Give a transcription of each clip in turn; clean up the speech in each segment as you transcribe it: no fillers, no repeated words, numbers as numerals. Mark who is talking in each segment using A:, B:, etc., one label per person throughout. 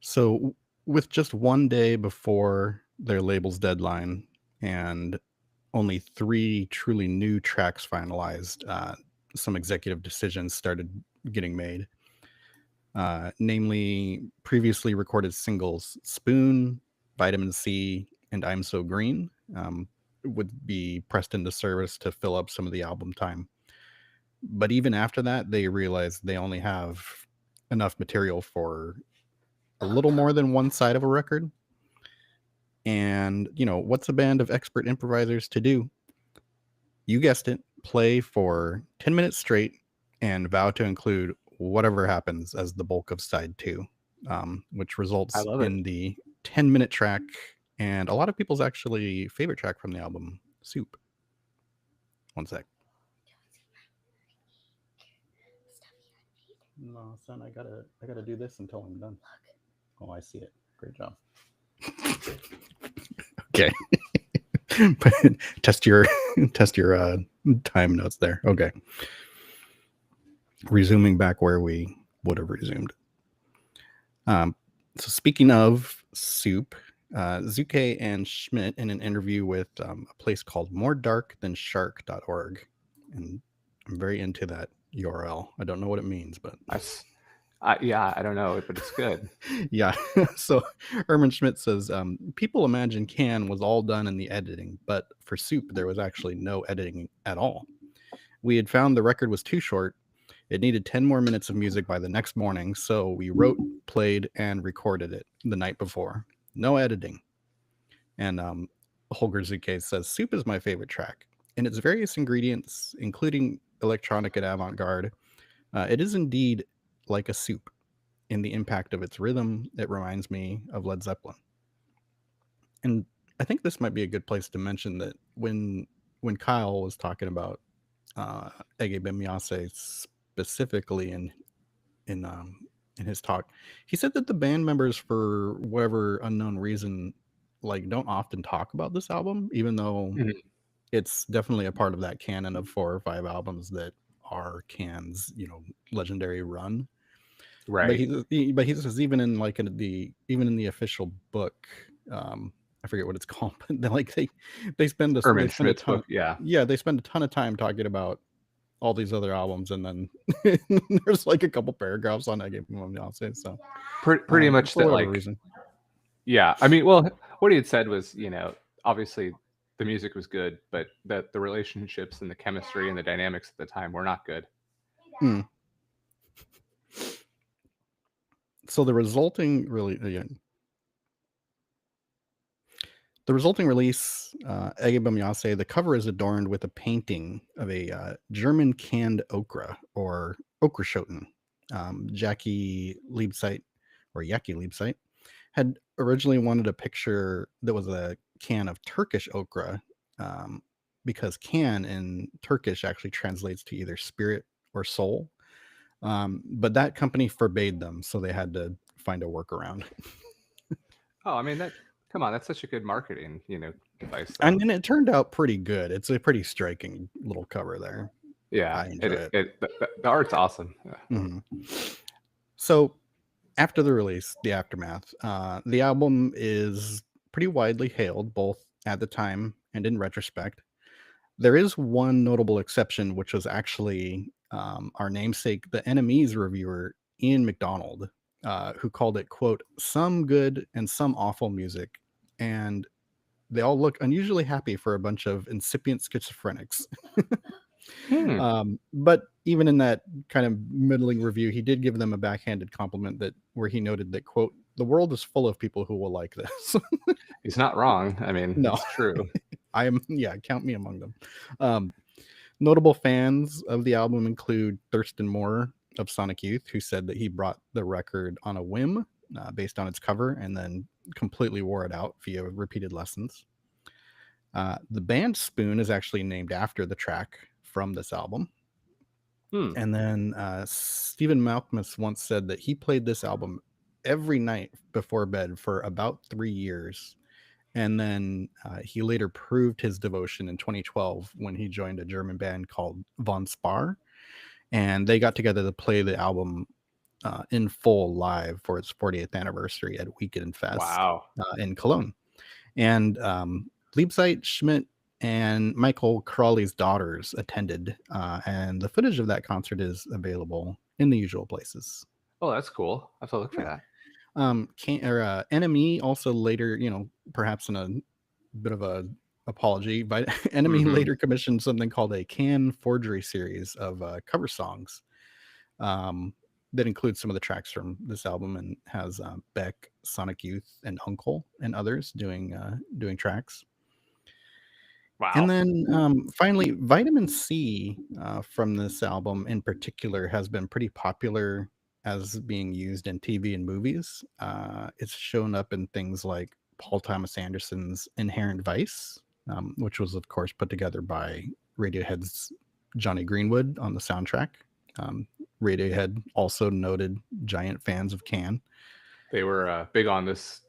A: So, with just 1 day before their label's deadline and only 3 truly new tracks finalized, some executive decisions started getting made. Namely, previously recorded singles Spoon, Vitamin C, and I'm So Green would be pressed into service to fill up some of the album time. But even after that, they realized they only have enough material for a little more than one side of a record. And, what's a band of expert improvisers to do? You guessed it, play for 10 minutes straight and vow to include whatever happens as the bulk of side two, which
B: I
A: results
B: love it.
A: in the 10-minute track and a lot of people's actually favorite track from the album, Soup. One sec. No, son, I gotta do this until I'm done. Oh, I see it. Great job. Okay. test your time notes there. Okay. Resuming back where we would have resumed. So speaking of Soup, Zuke and Schmidt in an interview with a place called moredarkthanshark.org, and I'm very into that URL. I don't know what it means, but
B: Yeah, I don't know, but it's good.
A: yeah. So Herman Schmidt says people imagine Can was all done in the editing, but for Soup there was actually no editing at all. We had found the record was too short. It needed 10 more minutes of music by the next morning, so we wrote, played, and recorded it the night before. No editing. And Holger Zuke says, Soup is my favorite track. In its various ingredients, including electronic and avant-garde, it is indeed like a soup. In the impact of its rhythm, it reminds me of Led Zeppelin. And I think this might be a good place to mention that when Kyle was talking about Ege Bemyase specifically in his talk, he said that the band members, for whatever unknown reason, like don't often talk about this album, even though
B: Mhm.
A: it's definitely a part of that canon of 4 or 5 albums that are Can's legendary run. But
B: Right.
A: he says even in the official book, I forget what it's called, but they spend
B: Herman
A: a
B: Schmidt's
A: ton
B: book,
A: of,
B: yeah.
A: yeah, they spend a ton of time talking about all these other albums, and then there's like a couple paragraphs on that game from Beyonce. So
B: Pretty much
A: for
B: that,
A: whatever
B: like,
A: reason,
B: yeah. I mean, well, what he had said was, obviously the music was good, but that the relationships and the chemistry and the dynamics at the time were not good.
A: mm. So the resulting release, Ege Bemyase, the cover is adorned with a painting of a German canned okra or Okraschoten. Jackie Liebzeit, or Jackie Liebzeit, had originally wanted a picture that was a can of Turkish okra, um, because can in Turkish actually translates to either spirit or soul. But that company forbade them, so they had to find a workaround.
B: Oh, I mean come on, that's such a good marketing, device
A: And
B: though.
A: then it turned out pretty good. It's a pretty striking little cover there.
B: Yeah,
A: I enjoy it.
B: the art's awesome. Yeah.
A: Mhm. So after the release, the aftermath, the album is pretty widely hailed, both at the time and in retrospect. There is one notable exception, which was actually our namesake, the Enemies reviewer, Ian McDonald, who called it, quote, some good and some awful music. And they all look unusually happy for a bunch of incipient schizophrenics.
B: Hmm.
A: But even in that kind of middling review, he did give them a backhanded compliment where he noted that, quote, the world is full of people who will like this.
B: He's not wrong. I mean,
A: No,
B: it's true.
A: count me among them. Um, Notable fans of the album include Thurston Moore of Sonic Youth, who said that he brought the record on a whim based on its cover and then completely wore it out via repeated lessons. The band Spoon is actually named after the track from this album.
B: Hmm.
A: And then Stephen Malkmus once said that he played this album every night before bed for about 3 years. And then he later proved his devotion in 2012 when he joined a German band called Von Spar. And they got together to play the album in full live for its 40th anniversary at Weekend Fest
B: Wow.
A: in Cologne. And Liebzeit, Schmidt, and Michael Crawley's daughters attended, and the footage of that concert is available in the usual places.
B: Oh, that's cool. I have to look for that.
A: Enemy also later, perhaps in a bit of a apology, but Enemy
B: Mhm.
A: later commissioned something called a Can Forgery series of cover songs that includes some of the tracks from this album and has Beck, Sonic Youth, and Uncle and others doing tracks. And
B: Wow.
A: then finally, Vitamin C from this album in particular has been pretty popular as being used in TV and movies. It's shown up in things like Paul Thomas Anderson's Inherent Vice, which was, of course, put together by Radiohead's Johnny Greenwood on the soundtrack. Radiohead also noted giant fans of Can.
B: They were big on this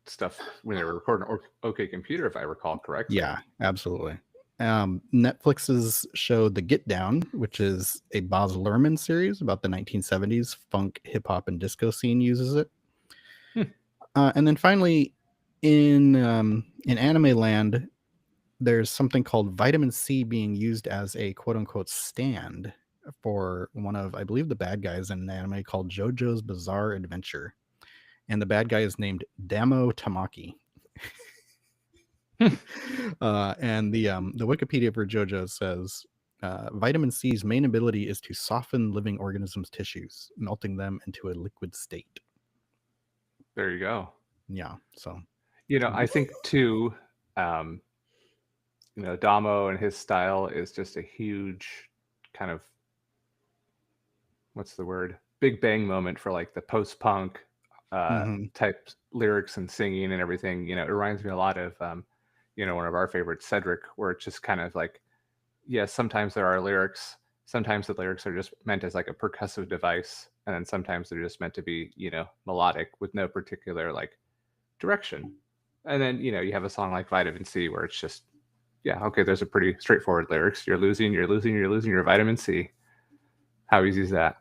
B: stuff when they were recording OK Computer, if I recall correctly.
A: Yeah, absolutely. Netflix's show The Get Down, which is a Baz Luhrmann series about the 1970s funk, hip hop, and disco scene, uses it. And then finally, in anime land, there's something called Vitamin C being used as a quote unquote stand for one of, I believe, the bad guys in an anime called JoJo's Bizarre Adventure. And the bad guy is named Damo Tamaki. And the Wikipedia for JoJo says vitamin C's main ability is to soften living organisms' tissues, melting them into a liquid state.
B: There you go.
A: Yeah. So,
B: I think too, Damo and his style is just a huge kind of, what's the word? Big bang moment for like the post-punk type lyrics and singing and everything. It reminds me a lot of, one of our favorites, Cedric, where it's just kind of like, yes, sometimes there are lyrics. Sometimes the lyrics are just meant as like a percussive device. And then sometimes they're just meant to be, melodic with no particular like direction. And then, you have a song like Vitamin C where it's just, yeah, okay, there's a pretty straightforward lyrics. You're losing your vitamin C. How easy is that?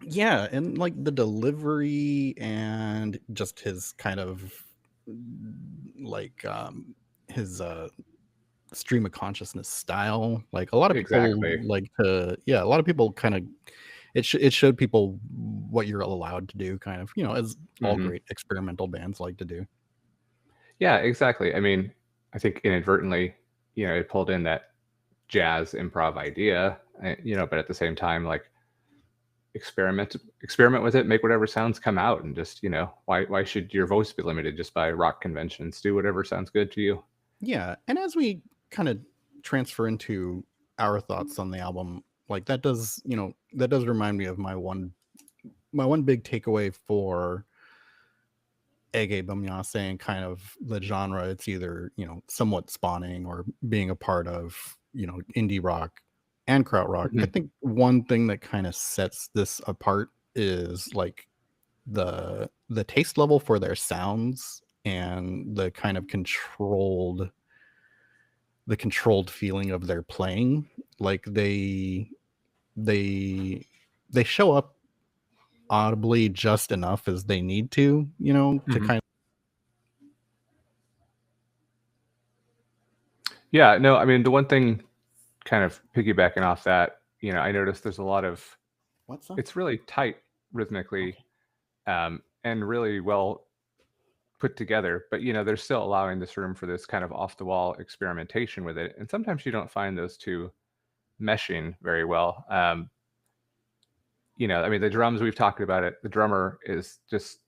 A: Yeah, and like the delivery and just his kind of like his stream of consciousness style. Like a lot of people
B: Exactly.
A: a lot of people kind of it showed people what you're allowed to do, kind of, as all great experimental bands like to do.
B: Yeah, exactly. I mean, I think inadvertently, it pulled in that jazz improv idea, but at the same time, like experiment with it, make whatever sounds come out, and just, why should your voice be limited just by rock conventions? Do whatever sounds good to you.
A: Yeah, and as we kind of transfer into our thoughts on the album, like that does remind me of my one big takeaway for Ege Bamyase and kind of the genre. It's either, somewhat spawning or being a part of, indie rock and krautrock. I think one thing that kind of sets this apart is like the taste level for their sounds and the kind of controlled feeling of their playing. Like they show up audibly just enough as they need to, to kind of.
B: Yeah, no, I mean, the one thing kind of piggybacking off that, I noticed there's a lot of, it's really tight rhythmically, and really well put together, but they're still allowing this room for this kind of off the wall experimentation with it. And sometimes you don't find those two meshing very well. I mean, the drums, we've talked about it. The drummer is just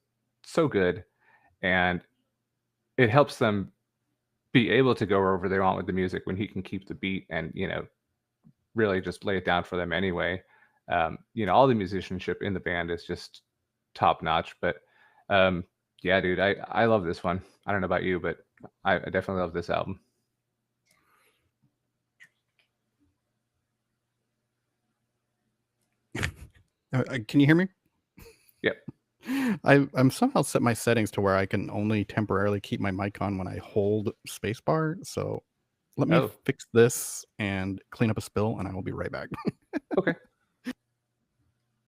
B: so good, and it helps them be able to go wherever they want with the music when he can keep the beat and, really just lay it down for them anyway. All the musicianship in the band is just top notch. But yeah, dude, I love this one. I don't know about you, but I definitely love this album.
A: Can you hear me?
B: Yep.
A: I'm somehow set my settings to where I can only temporarily keep my mic on when I hold spacebar. So let me fix this and clean up a spill, and I will be right back.
B: Okay.